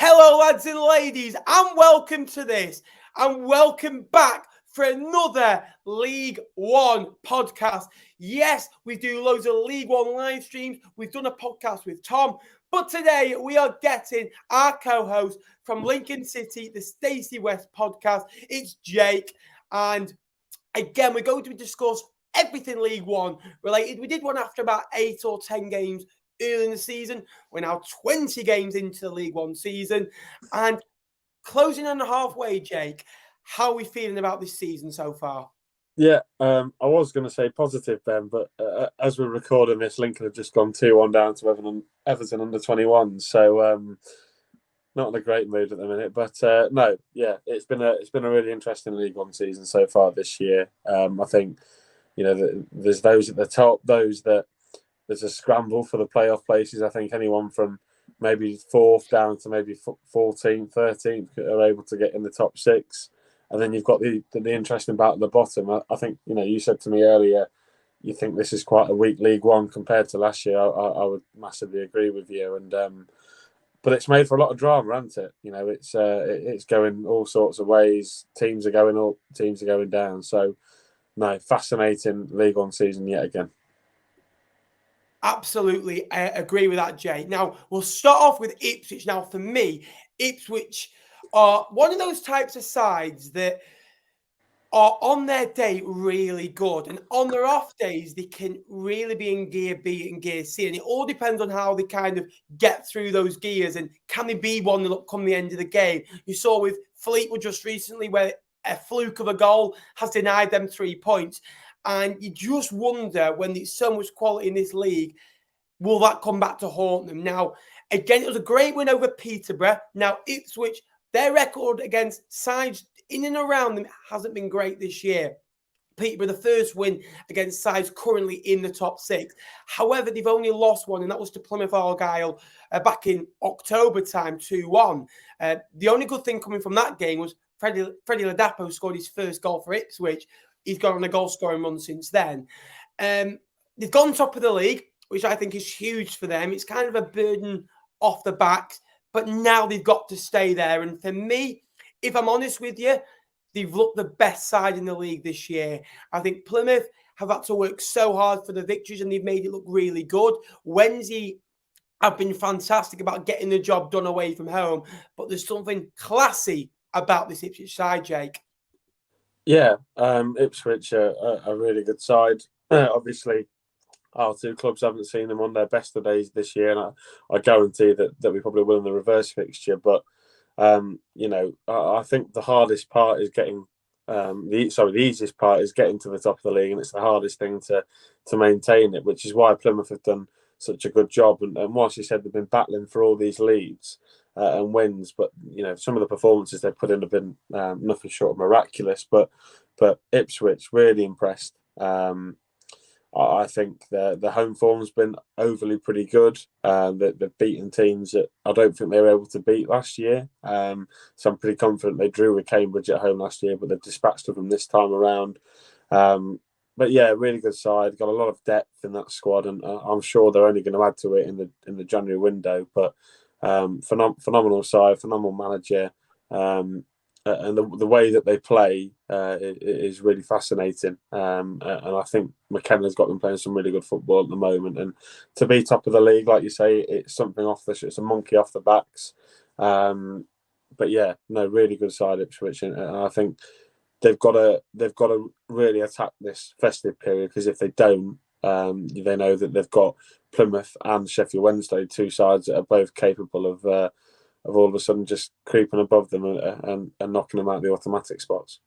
Hello, lads and ladies, and welcome to this, and welcome back for another League One podcast. Yes, we do loads of League One live streams. We've done a podcast with Tom, but today we are getting our co-host from Lincoln City, the Stacey West Podcast. It's Jake, and again, we're going to discuss everything League One related. We did one after about 8 or 10 games early in the season. We're now 20 games into the League One season, and closing on the halfway, Jake, how are we feeling about this season so far? Yeah, I was going to say positive, Ben, but as we're recording this, Lincoln have just gone 2-1 down to Everton under 21, so not in a great mood at the minute. But no, yeah, it's been a really interesting League One season so far this year. I think there's those at the top, there's a scramble for the playoff places. I think anyone from maybe 4th down to maybe 14th, 13th are able to get in the top 6. And then you've got the interesting battle at the bottom. I think, you said to me earlier, you think this is quite a weak League One compared to last year. I would massively agree with you. And but it's made for a lot of drama, hasn't it? It's going all sorts of ways. Teams are going up, teams are going down. So, no, fascinating League One season yet again. Absolutely, I agree with that, Jay. Now, we'll start off with Ipswich. Now, for me, Ipswich are one of those types of sides that are on their day really good. And on their off days, they can really be in gear B and gear C. And it all depends on how they kind of get through those gears. And can they be one that come the end of the game? You saw with Fleetwood just recently where a fluke of a goal has denied them 3 points. And you just wonder, when there's so much quality in this league, will that come back to haunt them? Now, again, it was a great win over Peterborough. Now, Ipswich, their record against sides in and around them hasn't been great this year. Peterborough, the first win against sides currently in the top 6. However, they've only lost one, and that was to Plymouth Argyle back in October time, 2-1. The only good thing coming from that game was Freddie Ladapo scored his first goal for Ipswich. He's gone on a goal-scoring run since then. They've gone top of the league, which I think is huge for them. It's kind of a burden off the backs, but now they've got to stay there. And for me, if I'm honest with you, they've looked the best side in the league this year. I think Plymouth have had to work so hard for the victories, and they've made it look really good. Wednesday have been fantastic about getting the job done away from home, but there's something classy about this Ipswich side, Jake. Yeah, Ipswich are a really good side. Obviously, our two clubs haven't seen them on their best of days this year, and I guarantee that we probably will in the reverse fixture. But I think the hardest part is getting the easiest part is getting to the top of the league, and it's the hardest thing to maintain it, which is why Plymouth have done such a good job. And whilst you said they've been battling for all these leads and wins, but some of the performances they've put in have been nothing short of miraculous. But Ipswich really impressed. I think the home form's been overly pretty good. They've beaten teams that I don't think they were able to beat last year. So I'm pretty confident they drew with Cambridge at home last year, but they've dispatched them this time around. But yeah, really good side. Got a lot of depth in that squad, and I'm sure they're only going to add to it in the January window. But phenomenal side, phenomenal manager. And the way that they play is really fascinating. And I think McKenna's got them playing some really good football at the moment. And to be top of the league, like you say, it's something it's a monkey off the backs. But yeah, no, really good side Ipswich, and I think they've got to really attack this festive period, because if they don't, they know that they've got Plymouth and Sheffield Wednesday, two sides that are both capable of all of a sudden just creeping above them and knocking them out the automatic spots.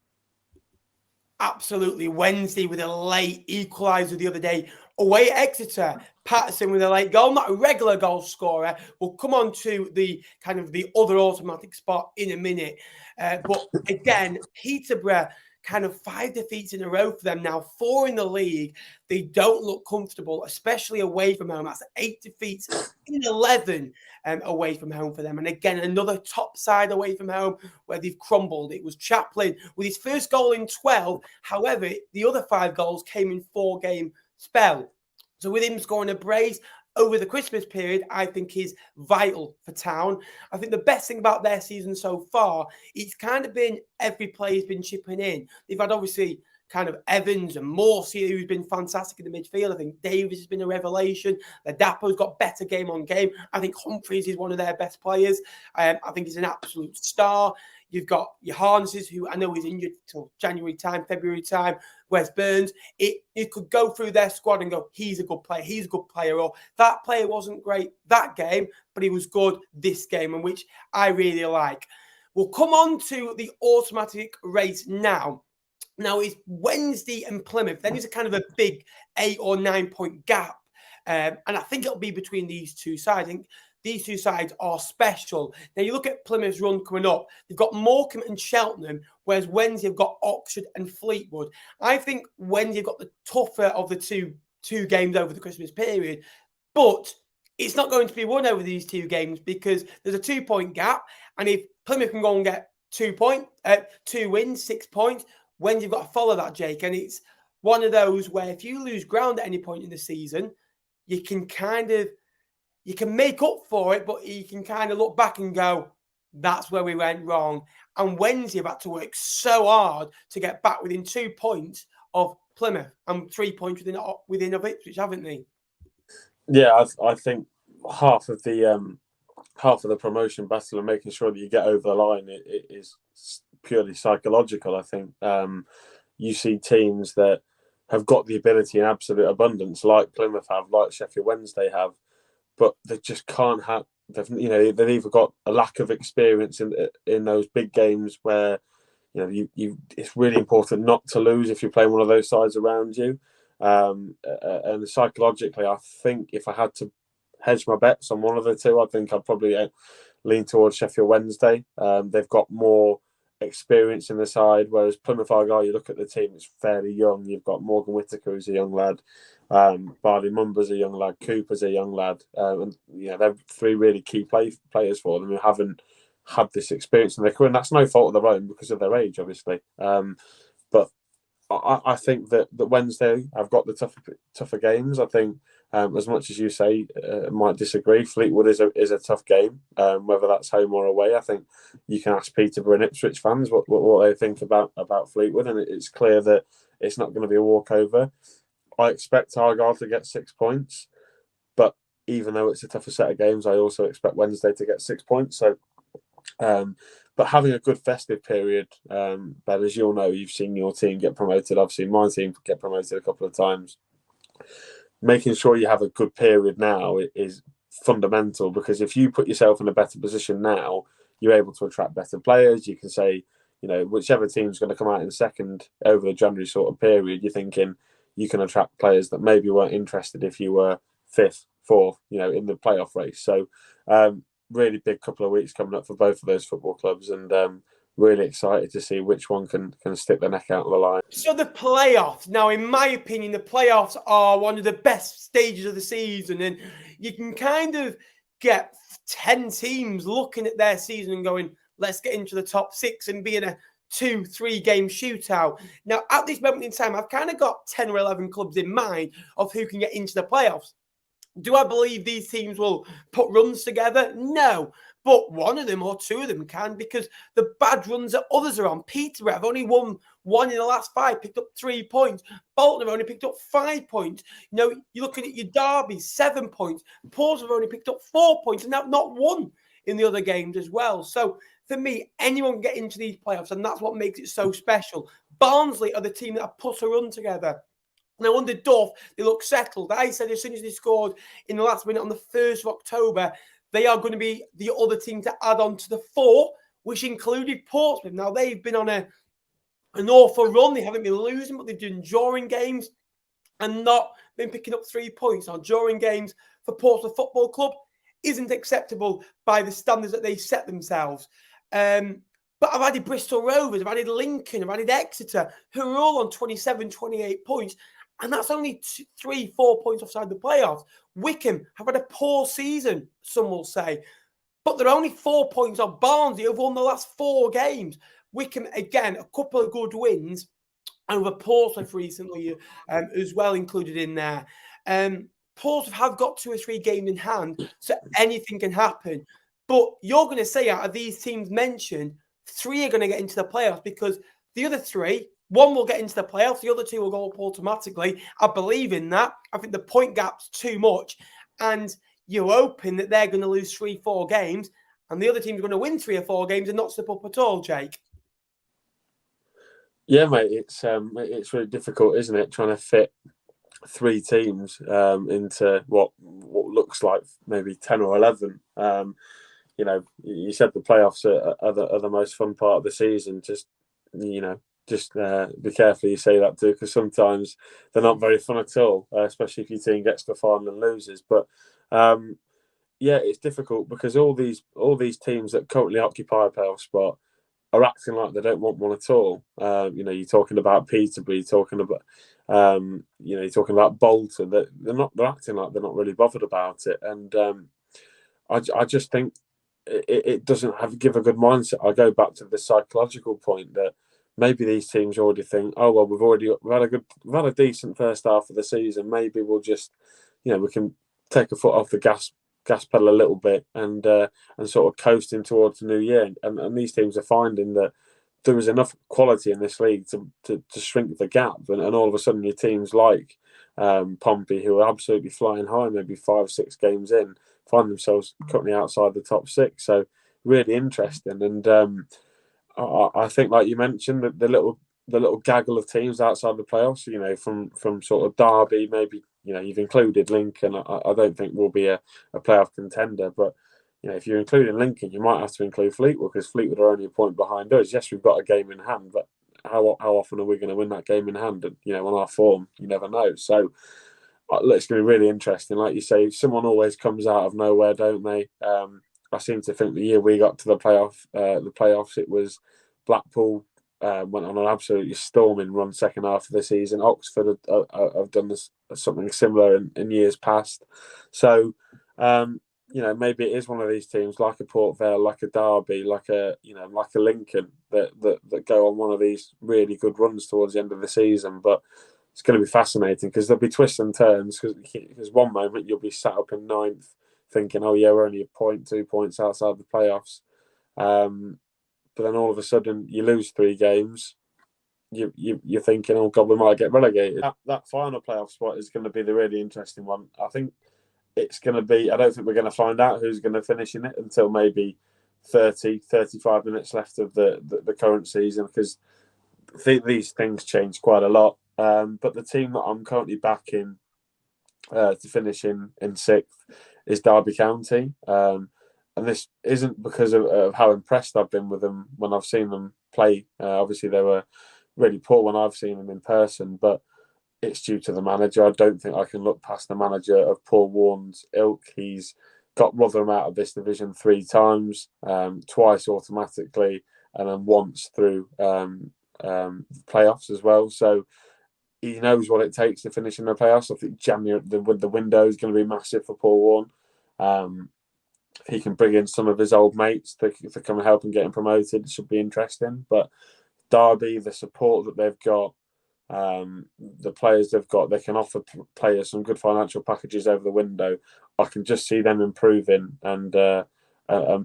Absolutely. Wednesday with a late equaliser the other day away at Exeter. Patterson with a late goal, not a regular goal scorer. We'll come on to the kind of the other automatic spot in a minute. But again, Peterborough, kind of 5 defeats in a row for them now, 4 in the league. They don't look comfortable, especially away from home. That's 8 defeats in 11 away from home for them. And again, another top side away from home where they've crumbled. It was Chaplin with his first goal in 12. However, the other 5 goals came in 4-game spell. So with him scoring a brace, over the Christmas period, I think is vital for Town. I think the best thing about their season so far, it's kind of been every player's been chipping in. They've had obviously kind of Evans and Morsi, who's been fantastic in the midfield. I think Davies has been a revelation. The Dapo's got better game on game. I think Humphreys is one of their best players. I think he's an absolute star. You've got your Harnesses, who I know is injured till January time, February time. Wes Burns. You could go through their squad and go, he's a good player, he's a good player, or that player wasn't great that game, but he was good this game, and which I really like. We'll come on to the automatic race now. Now, it's Wednesday and Plymouth. Then there's a kind of a big 8 or 9 point gap. And I think it'll be between these two sides. I think these two sides are special. Now, you look at Plymouth's run coming up. They've got Morecambe and Cheltenham, whereas Wednesday have got Oxford and Fleetwood. I think Wednesday have got the tougher of the two games over the Christmas period. But it's not going to be won over these two games because there's a 2 point gap. And if Plymouth can go and get 2 wins, 6 points, Wednesday you've got to follow that, Jake. And it's one of those where if you lose ground at any point in the season, you can make up for it, but you can kind of look back and go, that's where we went wrong. And Wednesday have had to work so hard to get back within 2 points of Plymouth and 3 points within of Ipswich, haven't they? Yeah, I think half of the promotion battle and making sure that you get over the line it is purely psychological. I think you see teams that have got the ability in absolute abundance, like Plymouth have, like Sheffield Wednesday have, but they just can't have. They've either got a lack of experience in those big games where you it's really important not to lose if you're playing one of those sides around you. And psychologically, I think if I had to hedge my bets on one of the two, I think I'd probably lean towards Sheffield Wednesday. They've got more experience in the side, whereas Plymouth Argyle, you look at the team, it's fairly young. You've got Morgan Whittaker, who's a young lad, Barley Mumba's a young lad, Cooper's a young lad, and they're three really key players for them who haven't had this experience in their career, and that's no fault of their own because of their age, obviously. But I think that Wednesday I've got the tougher games. I think as much as you say, might disagree, Fleetwood is a tough game, whether that's home or away. I think you can ask Peterborough and Ipswich fans what they think about Fleetwood, and it's clear that it's not going to be a walkover. I expect Argyle to get 6 points, but even though it's a tougher set of games, I also expect Wednesday to get 6 points. So, but having a good festive period, Ben, as you'll know, you've seen your team get promoted. I've seen my team get promoted a couple of times. Making sure you have a good period now is fundamental, because if you put yourself in a better position now, you're able to attract better players. You can say, whichever team's going to come out in second over the January sort of period, you're thinking you can attract players that maybe weren't interested if you were fifth, fourth, in the playoff race. So really big couple of weeks coming up for both of those football clubs, and really excited to see which one can stick their neck out on the line. So the playoffs, now in my opinion, the playoffs are one of the best stages of the season, and you can kind of get 10 teams looking at their season and going, let's get into the top 6 and be in a 2-3 game shootout. Now, at this moment in time, I've kind of got 10 or 11 clubs in mind of who can get into the playoffs. Do I believe these teams will put runs together? No. But one of them or two of them can, because the bad runs that others are on. Peterborough have only won 1 in the last 5, picked up 3 points. Bolton have only picked up 5 points. You're looking at your Derby, 7 points. Portsmouth have only picked up 4 points and have not won in the other games as well. So for me, anyone can get into these playoffs, and that's what makes it so special. Barnsley are the team that have put a run together. Now, under Duff, they look settled. I said as soon as they scored in the last minute on the 1st of October, they are going to be the other team to add on to the 4, which included Portsmouth. Now, they've been on an awful run. They haven't been losing, but they've been drawing games and not been picking up 3 points. Now, drawing games for Portsmouth Football Club isn't acceptable by the standards that they set themselves. But I've added Bristol Rovers, I've added Lincoln, I've added Exeter, who are all on 27, 28 points. And that's only 3-4 points offside the playoffs. Wycombe have had a poor season, some will say. But they're only 4 points on Barnsley, who've won the last 4 games. Wycombe, again, a couple of good wins over Portsmouth recently as well included in there. Portsmouth have got 2 or 3 games in hand, so anything can happen. But you're going to say out of these teams mentioned, 3 are going to get into the playoffs because the other 3, 1 will get into the playoffs, the other 2 will go up automatically. I believe in that. I think the point gap's too much, and you're hoping that they're going to lose 3-4 games, and the other team's going to win 3 or 4 games and not slip up at all, Jake. Yeah, mate, it's really difficult, isn't it, trying to fit 3 teams into what looks like maybe 10 or 11. You said the playoffs are the most fun part of the season. Just be careful you say that too, because sometimes they're not very fun at all, especially if your team gets to the final and loses. But it's difficult because all these teams that currently occupy a playoff spot are acting like they don't want one at all. You're talking about Peterborough, you're talking about Bolton. They're acting like they're not really bothered about it, and I just think it doesn't give a good mindset. I go back to the psychological point that maybe these teams already think, oh well, we've had a decent first half of the season. Maybe we'll just, we can take a foot off the gas pedal a little bit and sort of coasting towards the new year. And these teams are finding that there is enough quality in this league to shrink the gap. And all of a sudden your teams like Pompey, who are absolutely flying high, maybe 5-6 games in, find themselves currently outside the top 6. So really interesting. And I think, like you mentioned, the little gaggle of teams outside the playoffs, from sort of Derby, maybe, you've included Lincoln. I don't think will be a playoff contender, but if you're including Lincoln, you might have to include Fleetwood, because Fleetwood are only a point behind us. Yes, we've got a game in hand, but how often are we going to win that game in hand? And on our form, you never know. So it's going to be really interesting. Like you say, someone always comes out of nowhere, don't they? I seem to think the year we got to the playoffs, it was Blackpool went on an absolutely storming run second half of the season. Oxford have done something similar in years past. So, maybe it is one of these teams like a Port Vale, like a Derby, like a Lincoln that go on one of these really good runs towards the end of the season. But it's going to be fascinating because there'll be twists and turns. Because one moment you'll be sat up in 9th, thinking, "Oh yeah, we're only 2 points outside the playoffs." But then all of a sudden you lose 3 games. You're thinking, "Oh God, we might get relegated." That final playoff spot is going to be the really interesting one. I think it's going to be. I don't think we're going to find out who's going to finish in it until maybe 35 minutes left of the current season, because these things change quite a lot. But the team that I'm currently backing to finish in 6th is Derby County. And this isn't because of how impressed I've been with them when I've seen them play. Obviously, they were really poor when I've seen them in person, but it's due to the manager. I don't think I can look past the manager of Paul Warne's ilk. He's got Rotherham out of this division 3 times, twice automatically, and then once through playoffs as well. So he knows what it takes to finish in the playoffs. I think January, the window is going to be massive for Paul Warne. He can bring in some of his old mates to come and help him get him promoted. It should be interesting. But Derby, the support that they've got, the players they've got, they can offer players some good financial packages over the window. I can just see them improving and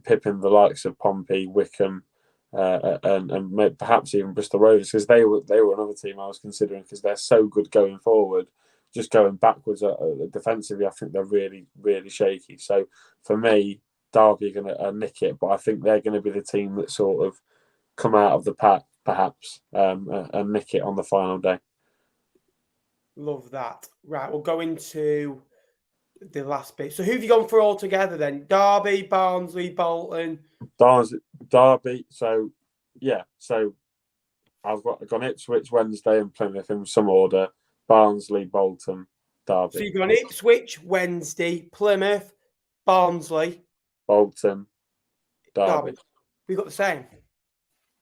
pipping the likes of Pompey, Wickham, and perhaps even Bristol Rovers, because they were another team I was considering, because they're so good going forward. Just going backwards defensively, I think they're really, really shaky. So for me, Derby are going to nick it, but I think they're going to be the team that sort of come out of the pack, perhaps, and nick it on the final day. Love that. Right, we'll go into the last bit. So who have you gone for all together then? Derby, Barnsley, Bolton? Derby. So, yeah. So I've gone Ipswich, Wednesday, and Plymouth in some order. Barnsley, Bolton, Derby. So you've gone Ipswich, Wednesday, Plymouth, Barnsley, Bolton, Derby. We've got the same.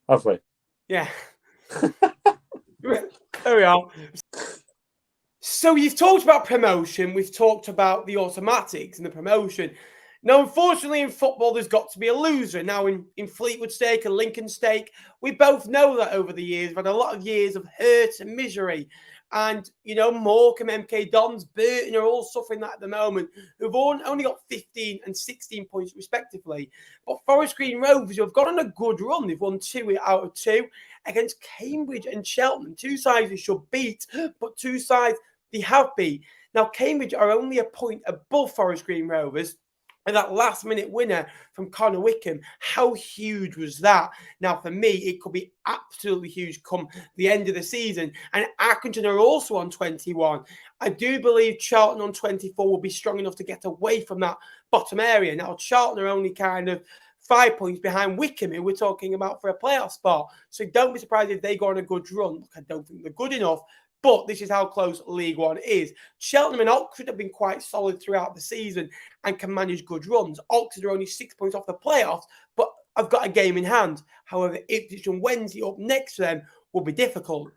Have we? Yeah. There we are. So you've talked about promotion. We've talked about the automatics and the promotion. Now, unfortunately, in football, there's got to be a loser. Now, in Fleetwood Stake and Lincoln Stake, we both know that over the years. We've had a lot of years of hurt and misery. And, Morecambe, MK Dons, Burton are all suffering that at the moment, who've only got 15 and 16 points respectively. But Forest Green Rovers, who have got on a good run, they've won 2 out of 2 against Cambridge and Cheltenham. 2 sides they should beat, but 2 sides they have beat. Now, Cambridge are only a point above Forest Green Rovers. And that last-minute winner from Connor Wickham, how huge was that? Now, for me, it could be absolutely huge come the end of the season. And Accrington are also on 21. I do believe Charlton on 24 will be strong enough to get away from that bottom area. Now, Charlton are only kind of 5 points behind Wickham, who we're talking about for a playoff spot. So don't be surprised if they go on a good run. Look, I don't think they're good enough. But this is how close League One is. Cheltenham and Oxford have been quite solid throughout the season and can manage good runs. Oxford are only 6 points off the playoffs, but I've got a game in hand. However, Ipswich and Wednesday up next to them will be difficult.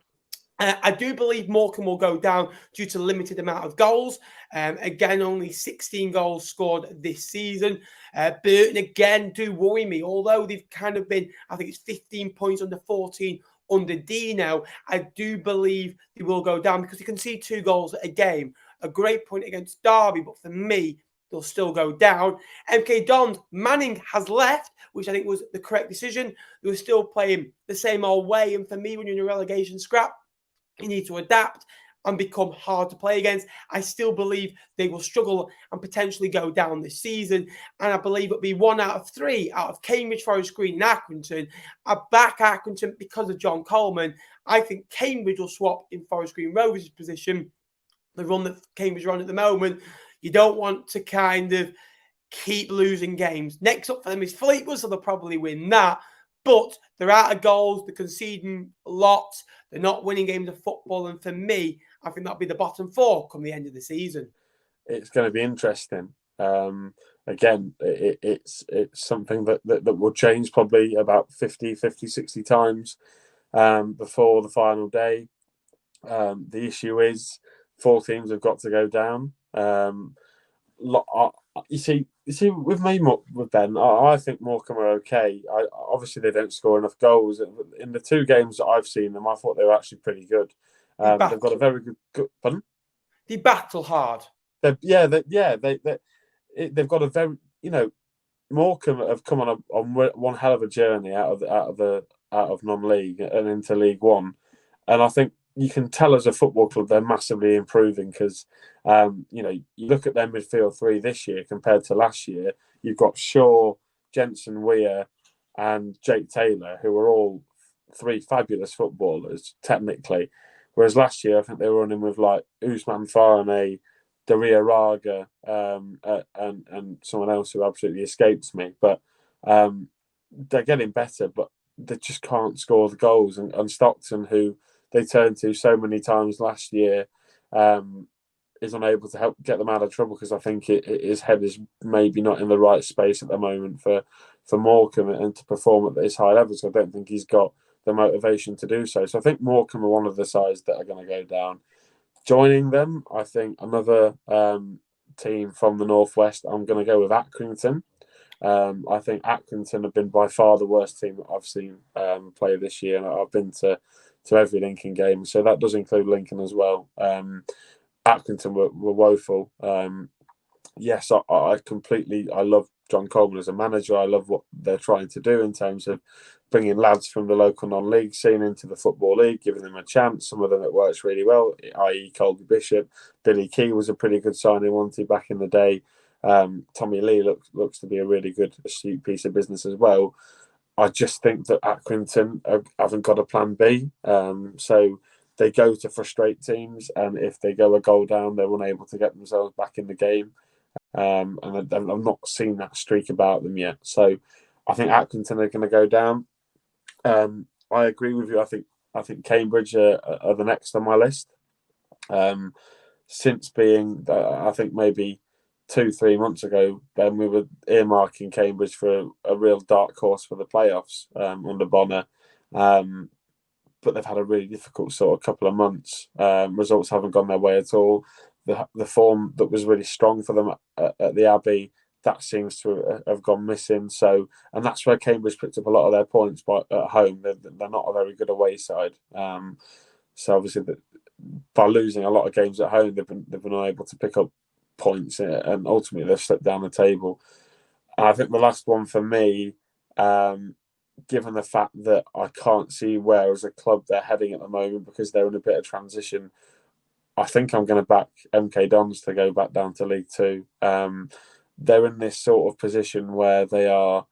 I do believe Morecambe will go down due to limited amount of goals. Again, only 16 goals scored this season. Burton, again, do worry me. Although they've kind of been, I think it's 15 points under 14 under Dino, I do believe they will go down because you can see 2 goals a game. A great point against Derby, but for me, they'll still go down. MK Dons, Manning has left, which I think was the correct decision. They were still playing the same old way. And for me, when you're in a relegation scrap, you need to adapt and become hard to play against. I still believe they will struggle and potentially go down this season. And I believe it'll be 1 out of 3 out of Cambridge, Forest Green and Accrington. I back Accrington because of John Coleman. I think Cambridge will swap in Forest Green Rovers' position. The run that Cambridge are on at the moment, you don't want to kind of keep losing games. Next up for them is Fleetwood, so they'll probably win that. But they're out of goals, they're conceding lots, they're not winning games of football. And for me, I think that'll be the bottom 4 come the end of the season. It's going to be interesting. Again, it's something that will change probably about 50, 60 times before the final day. The issue is 4 teams have got to go down. You see, with me, with Ben, I think Morecambe are okay. Obviously, they don't score enough goals. In the 2 games that I've seen them, I thought they were actually pretty good. They've got a very good pardon? They battle hard. They've got a very, Morecambe have come on one hell of a journey out of non-league and into League One, and I think you can tell as a football club they're massively improving because, you look at their midfield 3 this year compared to last year. You've got Shaw, Jensen, Weir, and Jake Taylor, who are all 3 fabulous footballers technically. Whereas last year, I think they were running with like Usman Farane, Daria Raga, and someone else who absolutely escapes me. But they're getting better, but they just can't score the goals. And Stockton, who they turned to so many times last year, is unable to help get them out of trouble because I think his head is maybe not in the right space at the moment for Morecambe and to perform at this high level. So I don't think he's got the motivation to do so. So I think Morecambe are one of the sides that are going to go down. Joining them, I think another team from the Northwest, I'm going to go with Accrington. I think Accrington have been by far the worst team that I've seen play this year, and I've been to every Lincoln game, so that does include Lincoln as well. Accrington were woeful. Yes, I love John Coleman as a manager. I love what they're trying to do in terms of bringing lads from the local non-league scene into the Football League, giving them a chance. Some of them it works really well, i.e. Colby Bishop. Billy Key was a pretty good signing, wasn't he, back in the day? Tommy Lee looks to be a really good, astute piece of business as well. I just think that Accrington haven't got a plan B. So they go to frustrate teams, and if they go a goal down, they're unable to get themselves back in the game. And I've not seen that streak about them yet. So I think Accrington are going to go down. I agree with you. I think Cambridge are the next on my list. Since being, I think maybe 2-3 months ago, then we were earmarking Cambridge for a real dark horse for the playoffs under Bonner. But they've had a really difficult sort of couple of months. Results haven't gone their way at all. The form that was really strong for them at the Abbey, that seems to have gone missing. So, and that's where Cambridge picked up a lot of their points at home. They're not a very good away side. So obviously by losing a lot of games at home, they've been unable to pick up points, and ultimately they've slipped down the table. And I think the last one for me, given the fact that I can't see where as a club they're heading at the moment because they're in a bit of transition, I think I'm going to back MK Dons to go back down to League Two. They're in this sort of position where they are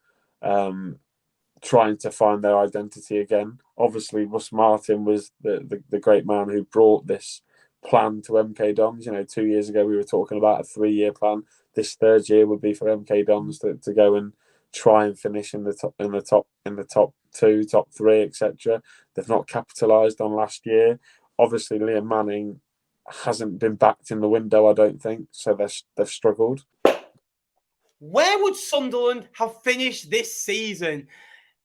trying to find their identity again. Obviously, Russ Martin was the great man who brought this plan to MK Dons. 2 years ago we were talking about a 3-year plan. This third year would be for MK Dons to go and try and finish in the top 2, top 3, etc. They've not capitalised on last year. Obviously, Liam Manning hasn't been backed in the window, I don't think, so they've struggled. Where would Sunderland have finished this season?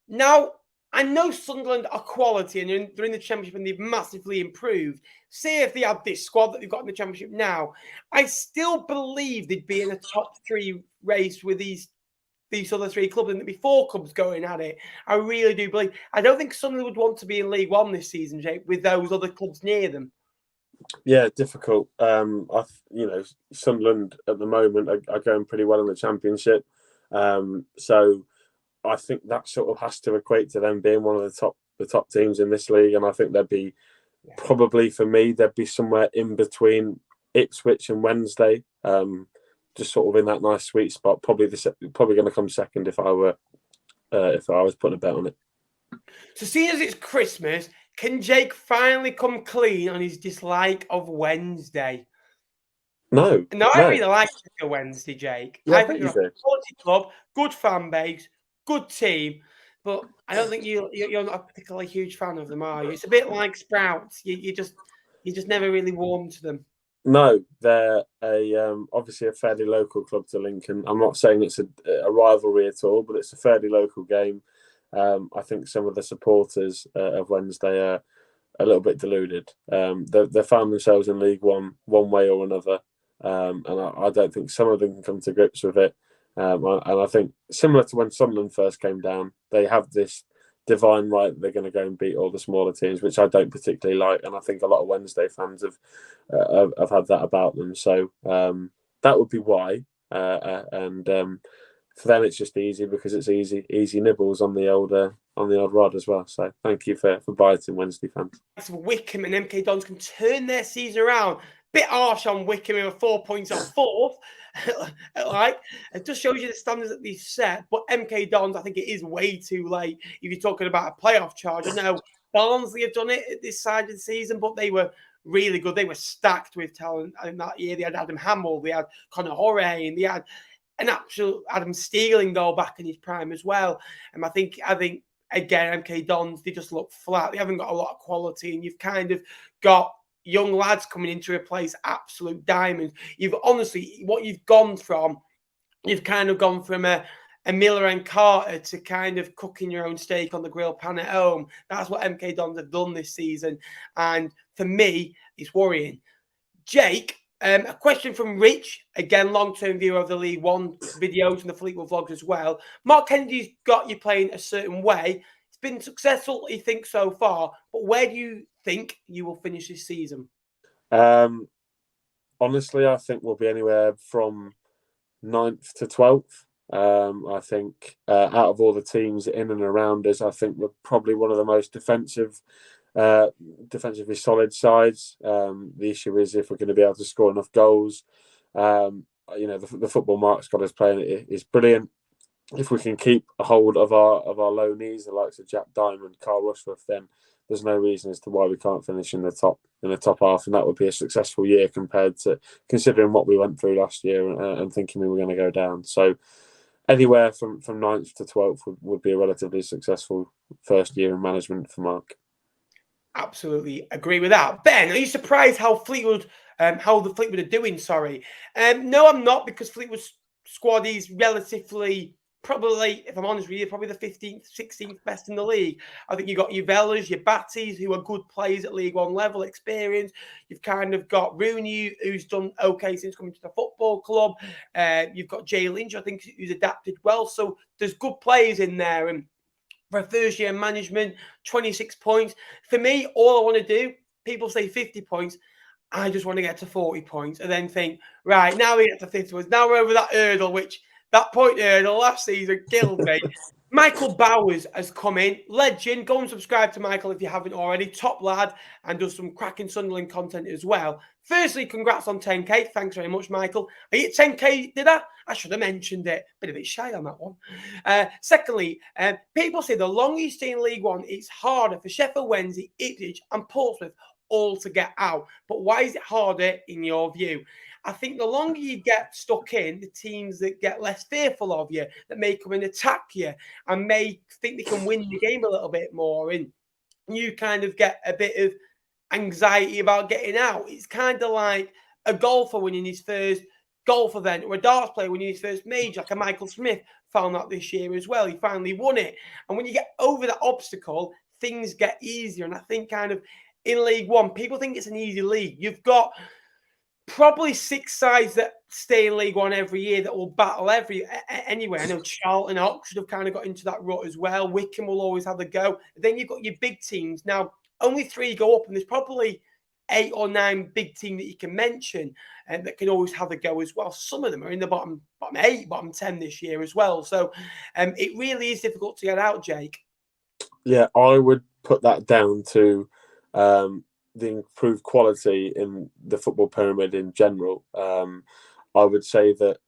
Now, I know Sunderland are quality and they're in the Championship and they've massively improved. Say if they had this squad that they've got in the Championship now, I still believe they'd be in a top 3 race with these other 3 clubs and there'd be 4 clubs going at it. I really do believe. I don't think Sunderland would want to be in League One this season, Jake, with those other clubs near them. Yeah, difficult. Sunderland at the moment are going pretty well in the Championship. So I think that sort of has to equate to them being one of the top teams in this league, and I think they'd be probably, for me, they'd be somewhere in between Ipswich and Wednesday, just sort of in that nice sweet spot. Probably going to come second if I was putting a bet on it. So, seeing as it's Christmas, can Jake finally come clean on his dislike of Wednesday? No. I really like Wednesday, Jake. Yeah, I think you're a quality club, good fan base, good team, but I don't think you're not a particularly huge fan of them, are you? It's a bit like Sprouts. You just never really warm to them. No, they're obviously a fairly local club to Lincoln. I'm not saying it's a rivalry at all, but it's a fairly local game. I think some of the supporters of Wednesday are a little bit deluded. They found themselves in League One way or another, and I don't think some of them can come to grips with it. And I think similar to when Sunderland first came down, they have this divine right that they're going to go and beat all the smaller teams, which I don't particularly like. And I think a lot of Wednesday fans have had that about them. So that would be why. For them, it's just easy because it's easy nibbles on the old rod as well. So thank you for biting, Wednesday fans. Wickham and MK Dons can turn their season around. Bit harsh on Wickham with 4 points off 4th. It just shows you the standards that they've set. But MK Dons, I think it is way too late if you're talking about a playoff charge. I know Barnsley have done it at this side of the season, but they were really good. They were stacked with talent in that year. They had Adam Hamill, they had Conor Horan, and they had an absolute Adam Steeling goal back in his prime as well. And I think again, MK Dons, they just look flat. They haven't got a lot of quality, and you've kind of got young lads coming in to replace absolute diamonds. What you've gone from, you've kind of gone from a Miller and Carter to kind of cooking your own steak on the grill pan at home. That's what MK Dons have done this season. And for me, it's worrying. Jake, a question from Rich, again, long-term viewer of the League One videos and the Fleetwood vlogs as well. Mark Kennedy's got you playing a certain way. It's been successful, he thinks, so far. But where do you think you will finish this season? Honestly, I think we'll be anywhere from 9th to 12th. I think out of all the teams in and around us, I think we're probably one of the most defensively solid sides. The issue is if we're going to be able to score enough goals. The football Mark's got us playing is brilliant. If we can keep a hold of our low knees, the likes of Jack Diamond, Carl Rushworth, then there's no reason as to why we can't finish in the top half, and that would be a successful year compared to considering what we went through last year and thinking we were going to go down. So anywhere from 9th to 12th would be a relatively successful first year in management for Mark. Absolutely agree with that. Ben, are you surprised how the Fleetwood are doing? Sorry. No, I'm not, because Fleetwood's squad is relatively, probably, if I'm honest with you, probably the 15th, 16th best in the league. I think you've got your Vellas, your Batties, who are good players at League One level, experience. You've kind of got Rooney, who's done okay since coming to the football club. You've got Jay Lynch, I think, who's adapted well. So there's good players in there. And for a first year management, 26 points. For me, all I want to do people say 50 points. I just want to get to 40 points and then think, right, now we get to 50 points. Now we're over that hurdle, which that point hurdle last season killed me. Michael Bowers has come in. Legend. Go and subscribe to Michael if you haven't already. Top lad and does some cracking Sunderland content as well. Firstly, congrats on 10K. Thanks very much, Michael. Are you at 10K, did I? I should have mentioned it. Been a bit shy on that one. Secondly, people say the longer you stay in League One, it's harder for Sheffield Wednesday, Ipswich and Portsmouth all to get out. But why is it harder in your view? I think the longer you get stuck in, the teams that get less fearful of you, that may come and attack you and may think they can win the game a little bit more, and you kind of get a bit of anxiety about getting out. It's kind of like a golfer winning his first golf event or a darts player winning his first major, like a Michael Smith found that this year as well. He finally won it. And when you get over that obstacle, things get easier. And I think kind of in League One, people think it's an easy league. You've got probably 6 sides that stay in League One every year that will battle anyway. I know Charlton, Oxford have kind of got into that rut as well. Wickham will always have a go. Then you've got your big teams. Now, only 3 go up, and there's probably 8 or 9 big teams that you can mention and that can always have a go as well. Some of them are in the bottom 8, bottom 10 this year as well. So it really is difficult to get out, Jake. Yeah, I would put that down to the improved quality in the football pyramid in general. I would say that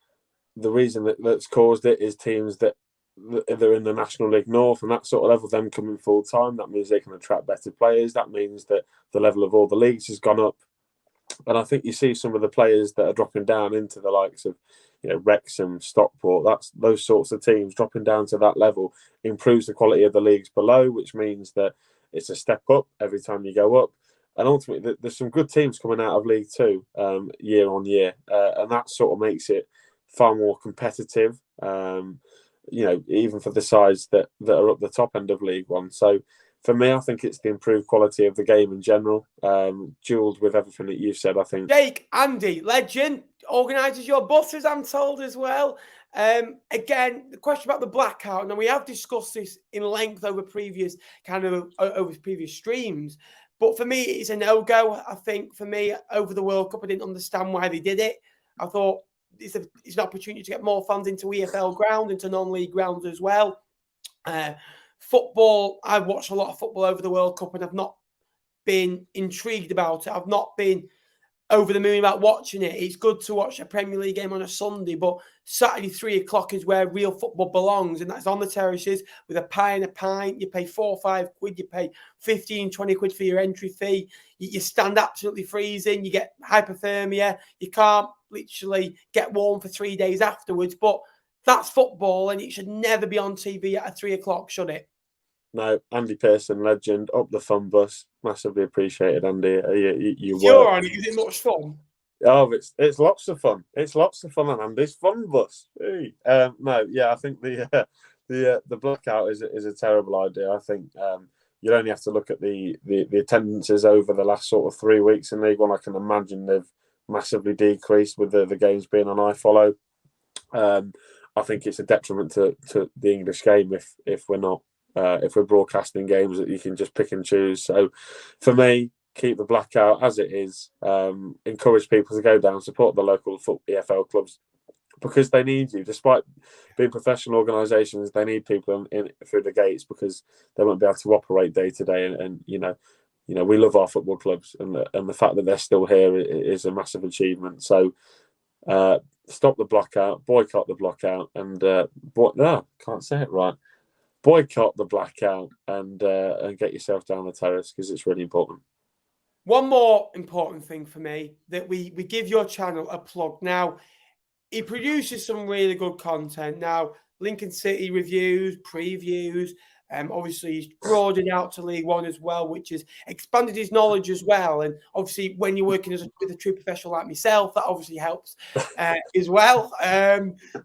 the reason that's caused it is teams that they're in the National League North and that sort of level, them coming full time. That means they can attract better players. That means that the level of all the leagues has gone up. And I think you see some of the players that are dropping down into the likes of, Wrexham, Stockport. That's those sorts of teams dropping down to that level improves the quality of the leagues below, which means that it's a step up every time you go up. And ultimately, there's some good teams coming out of League Two year on year, and that sort of makes it far more competitive. Even for the sides that are up the top end of League One. So for me, I think it's the improved quality of the game in general, duelled with everything that you've said, I think. Jake, Andy, Legend, organises your buses, I'm told as well. Again, the question about the blackout, and we have discussed this in length over previous streams. But for me, it's a no-go. I think for me, over the World Cup, I didn't understand why they did it. I thought it's an opportunity to get more fans into EFL ground, into non-league grounds as well. Football, I've watched a lot of football over the World Cup and I've not been intrigued about it. I've not been over the moon about watching it. It's good to watch a Premier League game on a Sunday, but Saturday 3:00 is where real football belongs, and that's on the terraces with a pie and a pint. You pay 4 or 5 quid, you pay 15, 20 quid for your entry fee. You stand absolutely freezing, you get hypothermia, you can't literally get warm for 3 days afterwards, but that's football and it should never be on TV at 3:00, should it? No, Andy Pearson, legend, up the fun bus. Massively appreciated, Andy. You're on it. Is it much fun? Oh, it's lots of fun. It's lots of fun on Andy's fun bus. Hey. I think the blackout is a terrible idea. I think you'd only have to look at the attendances over the last sort of 3 weeks in League One. I can imagine they've massively decreased with the games being on iFollow. I think it's a detriment to the English game if we're not. If we're broadcasting games that you can just pick and choose. So for me, keep the blackout as it is. Encourage people to go down, support the local EFL clubs because they need you. Despite being professional organisations, they need people in through the gates because they won't be able to operate day to day. And we love our football clubs, and the fact that they're still here is a massive achievement. So stop the blackout, boycott the blackout, and can't say it right. Boycott the blackout and get yourself down the terrace because it's really important. One more important thing for me, that we give your channel a plug. Now, he produces some really good content. Now, Lincoln City reviews, previews. Obviously, he's broadened out to League One as well, which has expanded his knowledge as well. And obviously, when you're working with a true professional like myself, that obviously helps as well.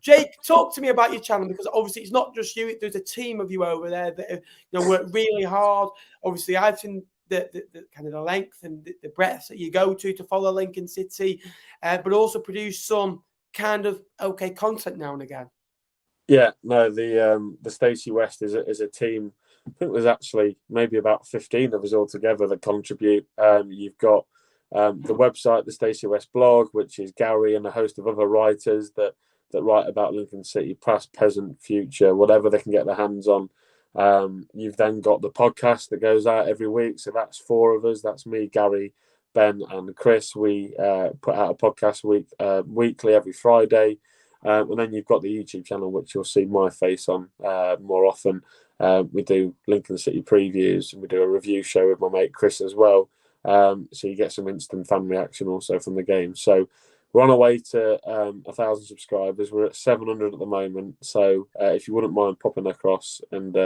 Jake, talk to me about your channel, because obviously it's not just you. There's a team of you over there that have worked really hard. Obviously, I've seen the kind of the length and the breadth that you go to follow Lincoln City, but also produce some kind of okay content now and again. Yeah, no, the Stacey West is a team. I think there's actually maybe about 15 of us all together that contribute. You've got the website, the Stacey West blog, which is Gary and a host of other writers that write about Lincoln City, past, present, future, whatever they can get their hands on. You've then got the podcast that goes out every week. So that's 4 of us. That's me, Gary, Ben, and Chris. We put out a podcast weekly every Friday. And then you've got the YouTube channel, which you'll see my face on more often. We do Lincoln City previews, and we do a review show with my mate Chris as well. So you get some instant fan reaction also from the game. So we're on our way to 1,000 subscribers. We're at 700 at the moment. So if you wouldn't mind popping across and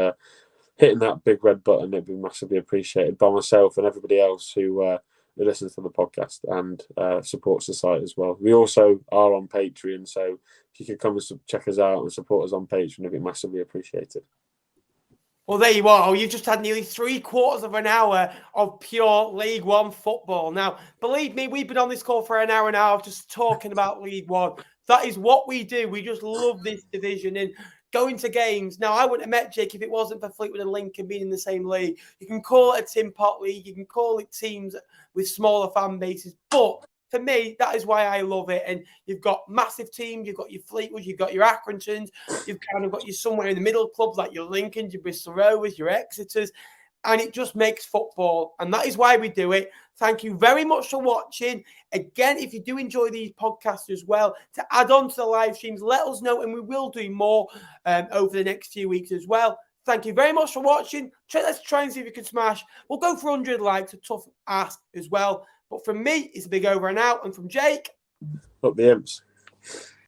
hitting that big red button, it'd be massively appreciated by myself and everybody else who listens to the podcast and supports the site as well. We also are on Patreon, so if you could come and check us out and support us on Patreon, it'd be massively appreciated. Well, there you are. You've just had nearly 3/4 of an hour of pure League One football. Now, believe me, we've been on this call for an hour and a half just talking about League One. That is what we do. We just love this division and going to games. Now, I wouldn't have met Jake if it wasn't for Fleetwood and Lincoln being in the same league. You can call it a Tin Pot League. You can call it teams with smaller fan bases. But for me, that is why I love it. And you've got massive teams. You've got your Fleetwood. You've got your Accringtons. You've kind of got your somewhere in the middle clubs like your Lincolns, your Bristol Rovers, your Exeters. And it just makes football. And that is why we do it. Thank you very much for watching. Again, if you do enjoy these podcasts as well, to add on to the live streams, let us know. And we will do more over the next few weeks as well. Thank you very much for watching. Let's try and see if we can smash. We'll go for 100 likes, a tough ask as well. But from me, it's a big over and out. And from Jake, Up the Imps.